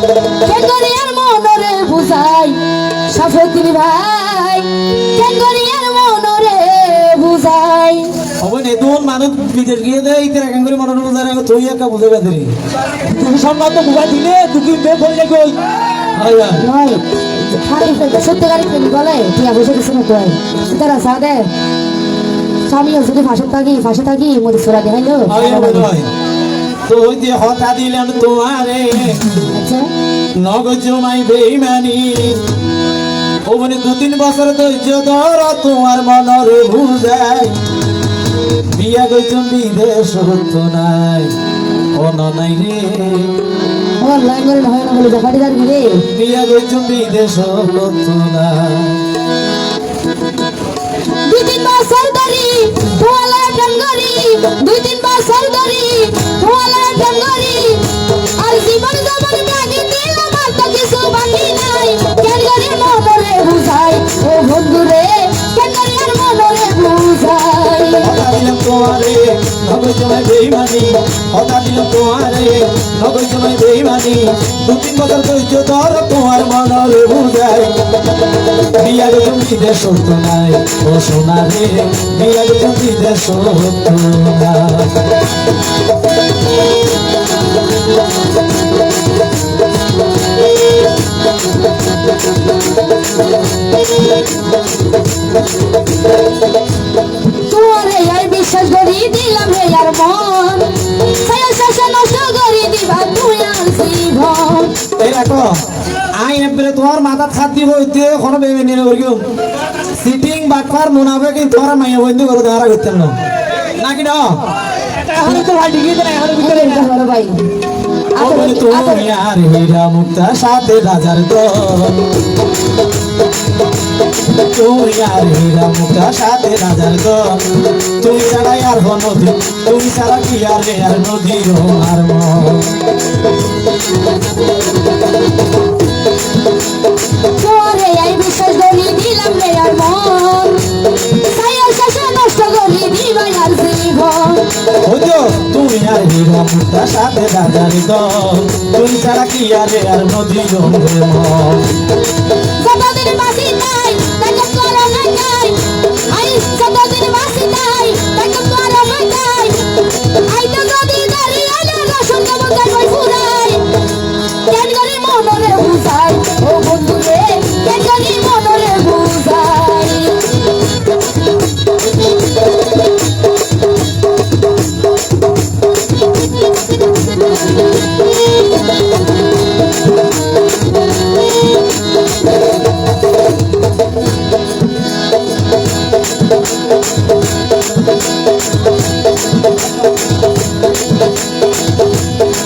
কেঙ্গরিয়ার মনরে বুঝাই সাফেতির ভাই কেঙ্গরিয়ার মনরে বুঝাই অবনে দুন মানুষ বিদেশ গিয়ে দেয় ইতে রাখান করে মনের বুঝার আগে তুই একা বুঝে বেঁধে তুমি সম্মান তো বুঝাই দিলে দুকি বে বললে কই নয় খালি সত্যিকারী প্রেম বলে তুই বসে গেছিস না তুই তারা সাদে স্বামীও যদি ফাঁসে থাকি মোদি সোরা দেখাইলো তো ওই যে হতা দিলাম তোমারে আচ্ছা নগদ জমাই বেইমানি ও মানে 2-3 বছর ধৈর্য ধর তোমার মনের বুঝাই বিয়া গইছুম বিদেশ হতো নাই ও নাই রে আমার লাইন করে হয় না বলে দেখাটি যাবি রে বিয়া গইছুম বিদেশ হতো না 2-3 বছর ধরি তোলা ডাঙ্গরি 2-3 বছর ধরি তোলা ডাঙ্গরি আর জীবন জীবন ত্যাগী দিলাম আর তো কিছু বাকি নাই কেঙ্গরির মনরে বুঝাই ও বন্ধু রে কেঙ্গরির মনরে বুঝাই হতা দিলাম তোমারে নগদ জমাই বেইমানি হতা দিলাম তোমারে নগদ জমাই বেইমানি 2-3 বছর ধৈর্য ধর তোমার মনের বুঝাই বিয়া গইছুম বিদেশ হতো নাই ও সোনা রে বিয়া গইছুম বিদেশ হতো না তোরে আর বিশ্বাস করি দিলাম রে আর মন ছায়া শেষে নষ্ট করি দিবা তুই আর জীবন এই রাখো আই এবারে তোমার মাথা ছাদ দিব হইতে কোনো বেবে নিয়ে করিও সিটিং বাটপার মুনাফে কি তোমার মাইয়া বন্ধু করে দেওয়ার করতেন না নাকি না এখন তো ভাই ডিগি দেয় এখন ভিতরে বড় ভাই ওরে তুমি আর হীরা মুক্তা সাথে রাজার দল তুমি আর হীরা মুক্তা সাথে রাজার দল তুমি ছাড়া আর নদী তুমি ছাড়া কি আর নদী আর মন তোরে আই বিশ্বাস করি দিলাম রে আর মন ছায়া শেষে নষ্ট করি দিবা আর জীবন বুঝছো তুমি আর হীরা মুক্তা সাথে রাজার দল তুমি ছাড়া কি আর নদী রঙের মন যতদিন বাঁচি নাই তাকে তোরা নাই নাই আই যতদিন বাঁচি নাই তাকে তোরা নাই নাই আই তো যদি দাঁড়িয়ে আলো রসন কেমন যাই ফুরাই কেন করি মনরে বুঝাই ও বন্ধু রে কেন করি মনরে বুঝাই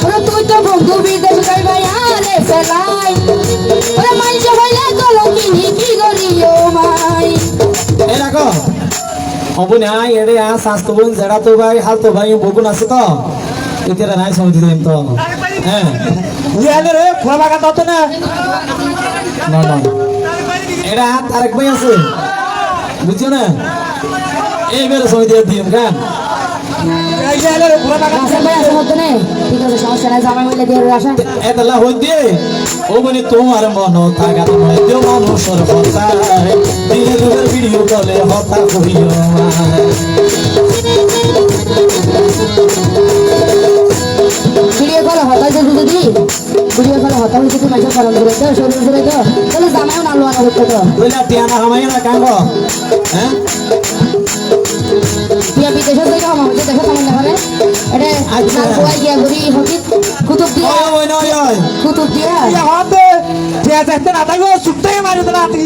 ওরে তুই তো বন্ধু বিদেশ যাই ভাই আরে ফেলাই ওরে মাইজে হইলে কলঙ্কিনি কি করি ও মাই এই রাখো অবনে আই এড়ে স্বাস্থ্য বোন যেটা তো ভাই হাল তো ভাই বকুন আছে তো এতেরা নাই সমিতি দেন তো হ্যাঁ বুঝালে রে ফোন লাগা দাও তো না না না এরা তারেক ভাই আছে বুঝছো না এইবারে সমিতি দিম কেন এতলা হইতে ও মানে তোমার মন থাকা তোমার দেও মানুষের হতায় দিনে দুপুর ভিডিও কলে হতা করিও ভিডিও কলে হতা যদি ভিডিও কলে হতা হইতে তুই মাঝে পালন করে তো শরীর করে তো তাহলে জামাইও না লোয়ানো হতো তো বইলা টিয়ানা হামাই না কাঙ্গ হ্যাঁ তুই বিদেশে যাই আমার হইতে দেখো কেমন দেখাবে এটা আচ্ছা গোয়াই গিয়া ঘুরি হকি কুতুব দিয়া ওই নয় ওই কুতুব দিয়া হবে যে যাইতে না থাকো সুটতে মারি তো নাতি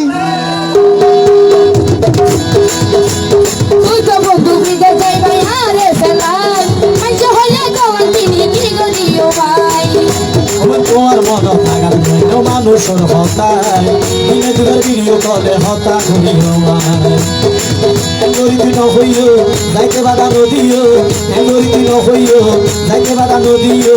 তুই তো বন্ধু বিদেশ যাই ভাই আরে ফেলাই মাইজে হইলে কলঙ্কিনি কি করি ও ভাই তোমার মন থাকা তোমার মানুষের হতায় দিনে দুপুর ভিডিও কলে হতা করিও এঙ্গরিতি নহইও যাইতে বাধা নদীও এঙ্গরিতি নহইও যাইতে বাধা নদীও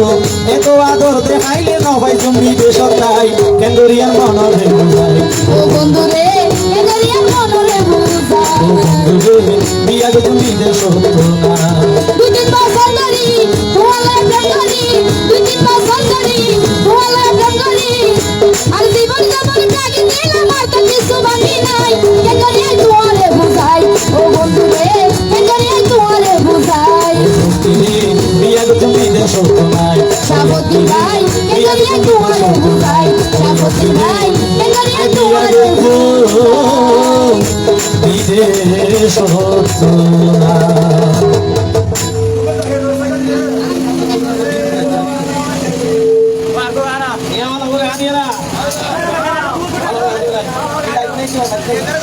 এত আদর দেখাইলে নয় জমি দেশতাই কেঙ্গরিয়ার মনরে বুঝাই ও বন্ধু রে কেঙ্গরিয়ার মনরে বুঝাই ও বন্ধু রে বিয়া গো তুমি দেশ হতো না 2-3 বছর ধরি তোমার প্রেম করি 2-3 বছর ধরি তোমার প্রেম করি ভাই বেঙ্গলিয়া তোমার বিদেশ হতো না। ভালো